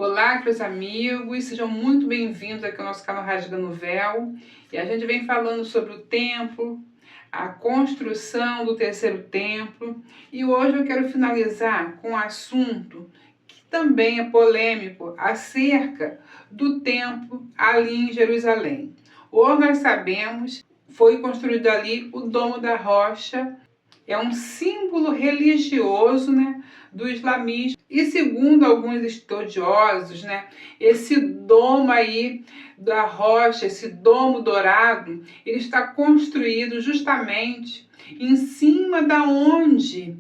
Olá, meus amigos, sejam muito bem-vindos aqui ao nosso canal Rasgando o Véu. E a gente vem falando sobre o templo, a construção do terceiro templo. E hoje eu quero finalizar com um assunto que também é polêmico, acerca do templo ali em Jerusalém. Hoje nós sabemos, foi construído ali o Domo da Rocha, é um símbolo religioso, do islamismo. E segundo alguns estudiosos, esse domo aí da rocha, esse domo dourado, ele está construído justamente em cima da onde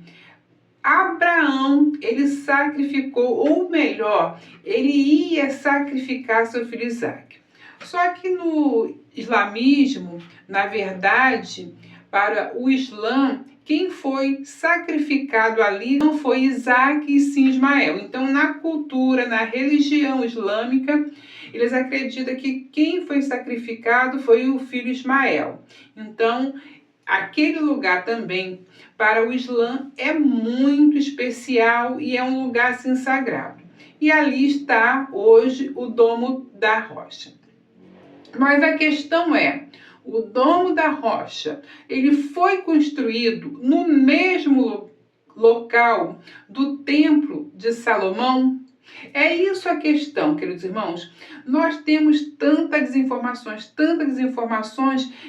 Abraão, ele sacrificou, ou melhor, ele ia sacrificar seu filho Isaac. Só que no islamismo, na verdade, para o Islã, quem foi sacrificado ali não foi Isaac e sim Ismael. Então, na cultura, na religião islâmica, eles acreditam que quem foi sacrificado foi o filho Ismael. Então, aquele lugar também, para o Islã, é muito especial e é um lugar assim sagrado. E ali está hoje o Domo da Rocha. Mas a questão é, o Domo da Rocha, ele foi construído no mesmo local do Templo de Salomão? É isso a questão, queridos irmãos. Nós temos tantas desinformações,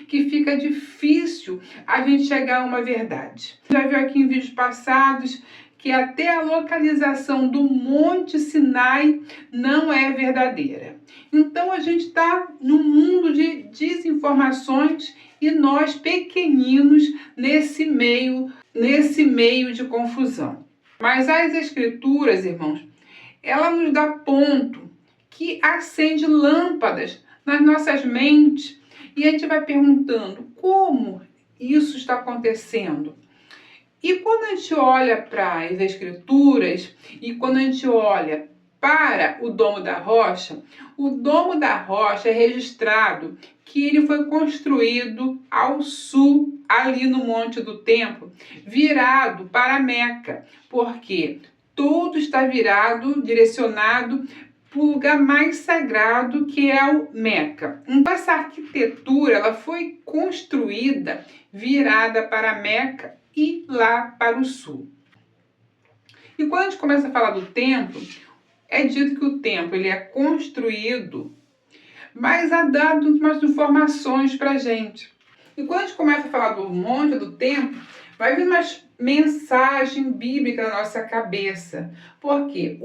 que fica difícil a gente chegar a uma verdade. Já viu aqui em vídeos passados que até a localização do Monte Sinai não é verdadeira. Então a gente está num mundo de desinformações e nós pequeninos nesse meio de confusão. Mas as escrituras, irmãos, ela nos dá ponto que acende lâmpadas nas nossas mentes e a gente vai perguntando como isso está acontecendo. E quando a gente olha para as escrituras e quando a gente olha para o Domo da Rocha, o Domo da Rocha é registrado que ele foi construído ao sul, ali no Monte do Templo, virado para Meca, porque tudo está virado, direcionado para o lugar mais sagrado, que é o Meca. Então, essa arquitetura ela foi construída virada para Meca e lá para o sul. E quando a gente começa a falar do templo, é dito que o templo ele é construído, mas há dado umas informações para a gente. E quando a gente começa a falar do monte do templo, vai vir umas mensagem bíblica na nossa cabeça. Porque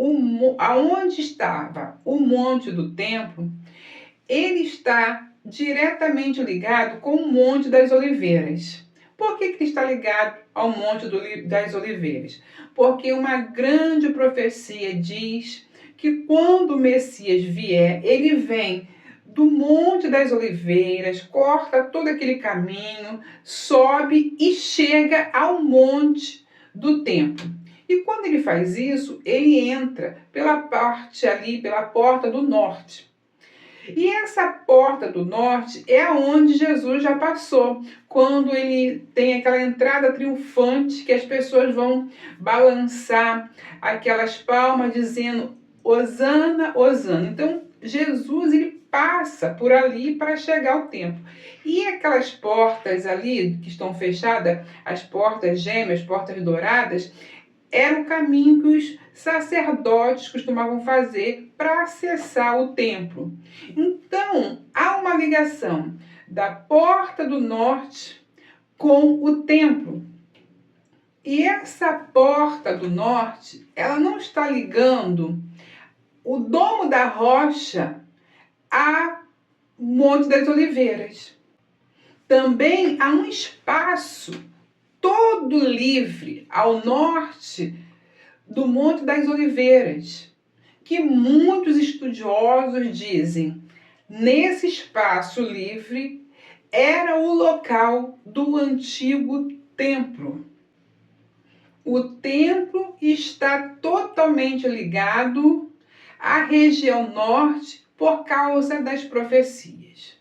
aonde estava o monte do templo, ele está diretamente ligado com o Monte das Oliveiras. Por que ele está ligado ao Monte das Oliveiras? Porque uma grande profecia diz que quando o Messias vier, ele vem do Monte das Oliveiras, corta todo aquele caminho, sobe e chega ao Monte do Templo. E quando ele faz isso, ele entra pela parte ali, pela porta do norte. E essa porta do norte é onde Jesus já passou, quando ele tem aquela entrada triunfante que as pessoas vão balançar aquelas palmas dizendo Hosana, Hosana. Então Jesus ele passa por ali para chegar ao templo. E aquelas portas ali que estão fechadas, as portas gêmeas, portas douradas, era o caminho que os sacerdotes costumavam fazer para acessar o templo. Então, há uma ligação da porta do norte com o templo. E essa porta do norte, ela não está ligando o Domo da Rocha a Monte das Oliveiras. Também há um espaço todo livre ao norte do Monte das Oliveiras, que muitos estudiosos dizem, nesse espaço livre era o local do antigo templo. O templo está totalmente ligado à região norte por causa das profecias.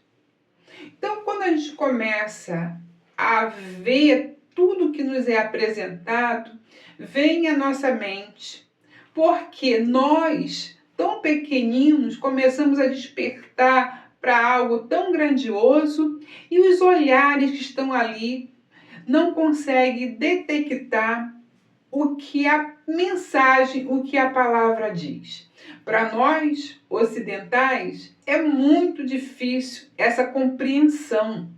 Então, quando a gente começa a ver tudo que nos é apresentado, vem à nossa mente, porque nós, tão pequeninos, começamos a despertar para algo tão grandioso e os olhares que estão ali não conseguem detectar o que a mensagem, o que a palavra diz. Para nós, ocidentais, é muito difícil essa compreensão,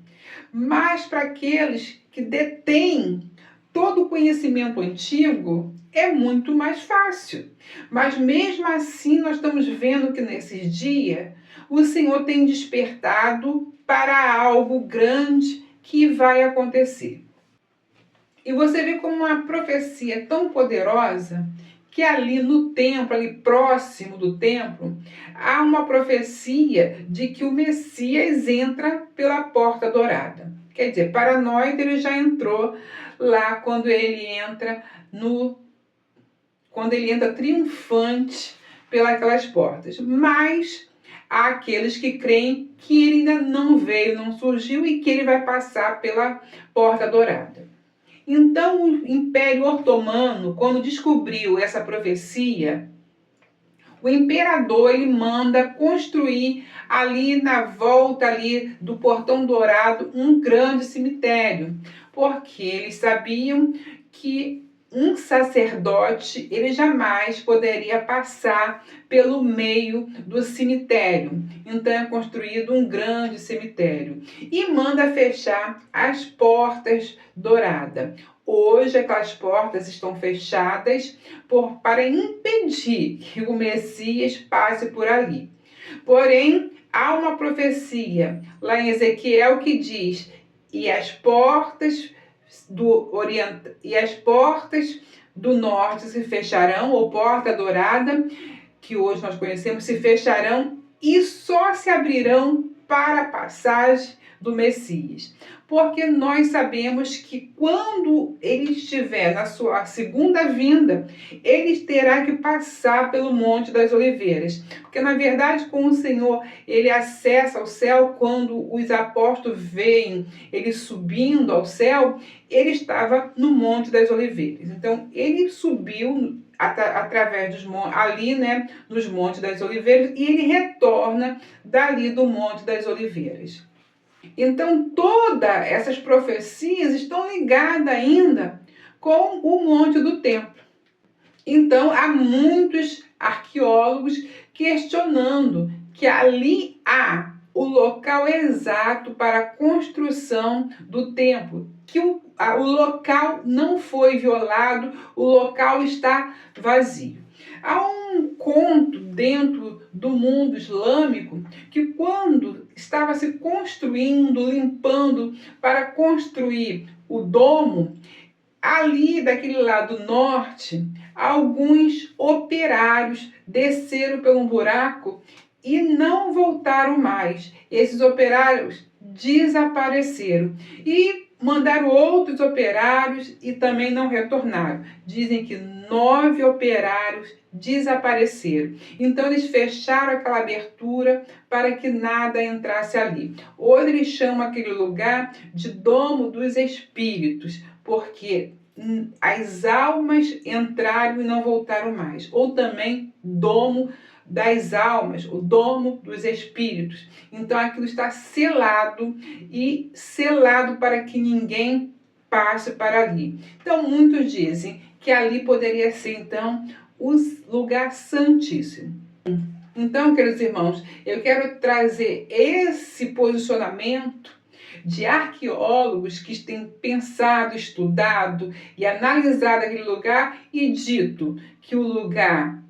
mas para aqueles que detêm todo o conhecimento antigo, é muito mais fácil. Mas mesmo assim, nós estamos vendo que nesses dias, o Senhor tem despertado para algo grande que vai acontecer. E você vê como uma profecia tão poderosa que ali no templo, ali próximo do templo, há uma profecia de que o Messias entra pela porta dourada. Quer dizer, para nós ele já entrou lá quando ele entra triunfante pelas portas. Mas há aqueles que creem que ele ainda não veio, não surgiu e que ele vai passar pela porta dourada. Então, o Império Otomano, quando descobriu essa profecia, o imperador ele manda construir ali na volta ali do Portão Dourado um grande cemitério, porque eles sabiam que um sacerdote ele jamais poderia passar pelo meio do cemitério. Então é construído um grande cemitério e manda fechar as portas douradas. Hoje aquelas portas estão fechadas para impedir que o Messias passe por ali. Porém, há uma profecia lá em Ezequiel que diz: e as portas do norte se fecharão, ou porta dourada, que hoje nós conhecemos, se fecharão e só se abrirão para a passagem do Messias. Porque nós sabemos que quando ele estiver na sua segunda vinda, ele terá que passar pelo Monte das Oliveiras. Porque, na verdade, com o Senhor, ele acessa o céu. Quando os apóstolos veem ele subindo ao céu, ele estava no Monte das Oliveiras. Então, ele subiu através dos montes, ali, né, nos Montes das Oliveiras, e ele retorna dali do Monte das Oliveiras. Então, todas essas profecias estão ligadas ainda com o Monte do Templo. Então, há muitos arqueólogos questionando que ali há o local exato para a construção do templo, que o local não foi violado, o local está vazio. Há um conto dentro do mundo islâmico que quando estava se construindo, limpando para construir o domo, ali daquele lado norte, alguns operários desceram por um buraco e não voltaram mais. Esses operários desapareceram e mandaram outros operários e também não retornaram. Dizem que 9 operários desapareceram. Então eles fecharam aquela abertura para que nada entrasse ali. Hoje eles chamam aquele lugar de Domo dos Espíritos, porque as almas entraram e não voltaram mais. Ou também Domo das Almas, o Domo dos Espíritos. Então aquilo está selado e selado para que ninguém passe para ali. Então muitos dizem que ali poderia ser então o lugar santíssimo. Então, queridos irmãos, eu quero trazer esse posicionamento de arqueólogos que têm pensado, estudado e analisado aquele lugar e dito que o lugar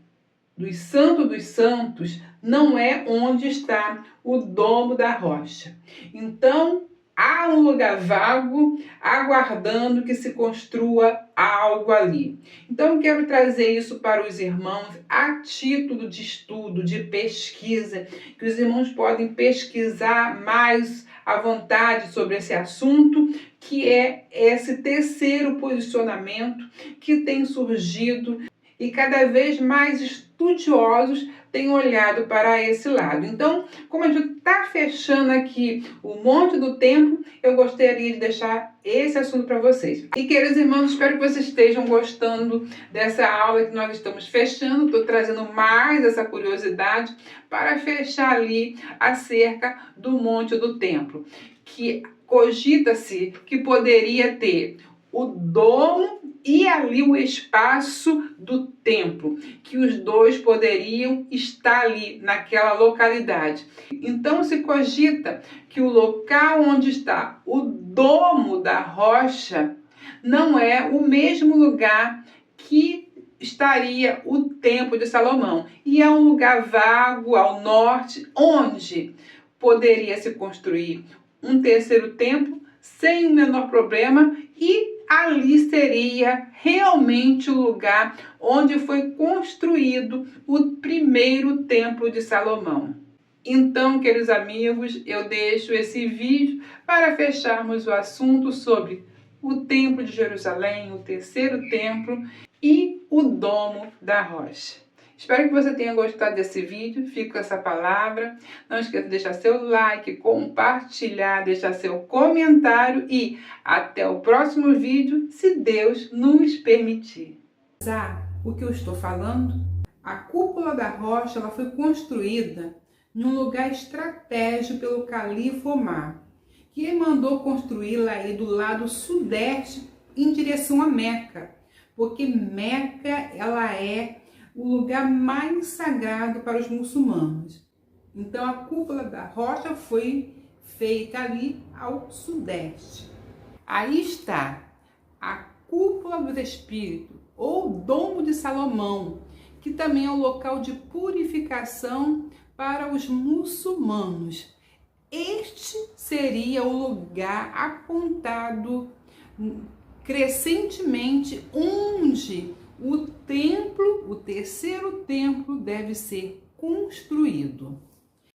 dos santos não é onde está o domo da rocha. Então, há um lugar vago aguardando que se construa algo ali. Então, eu quero trazer isso para os irmãos a título de estudo, de pesquisa, que os irmãos podem pesquisar mais à vontade sobre esse assunto, que é esse terceiro posicionamento que tem surgido E cada vez mais estudiosos têm olhado para esse lado. Então, como a gente está fechando aqui o Monte do Templo, eu gostaria de deixar esse assunto para vocês. E, queridos irmãos, espero que vocês estejam gostando dessa aula que nós estamos fechando. Estou trazendo mais essa curiosidade para fechar ali acerca do Monte do Templo, que cogita-se que poderia ter o domo e ali o espaço do templo, que os dois poderiam estar ali naquela localidade. Então se cogita que o local onde está o domo da rocha não é o mesmo lugar que estaria o Templo de Salomão, e é um lugar vago ao norte, onde poderia se construir um terceiro templo sem o menor problema, e ali seria realmente o lugar onde foi construído o primeiro templo de Salomão. Então, queridos amigos, eu deixo esse vídeo para fecharmos o assunto sobre o Templo de Jerusalém, o terceiro templo e o Domo da Rocha. Espero que você tenha gostado desse vídeo. Fico com essa palavra. Não esqueça de deixar seu like, compartilhar, deixar seu comentário e até o próximo vídeo, se Deus nos permitir. O que eu estou falando? A cúpula da rocha ela foi construída em um lugar estratégico pelo califa Omar, que mandou construí-la aí do lado sudeste em direção a Meca, porque Meca ela é o lugar mais sagrado para os muçulmanos. Então a cúpula da rocha foi feita ali ao sudeste. Aí está a cúpula dos espíritos, ou Domo de Salomão, que também é um local de purificação para os muçulmanos. Este seria o lugar apontado crescentemente onde o templo, o terceiro templo, deve ser construído.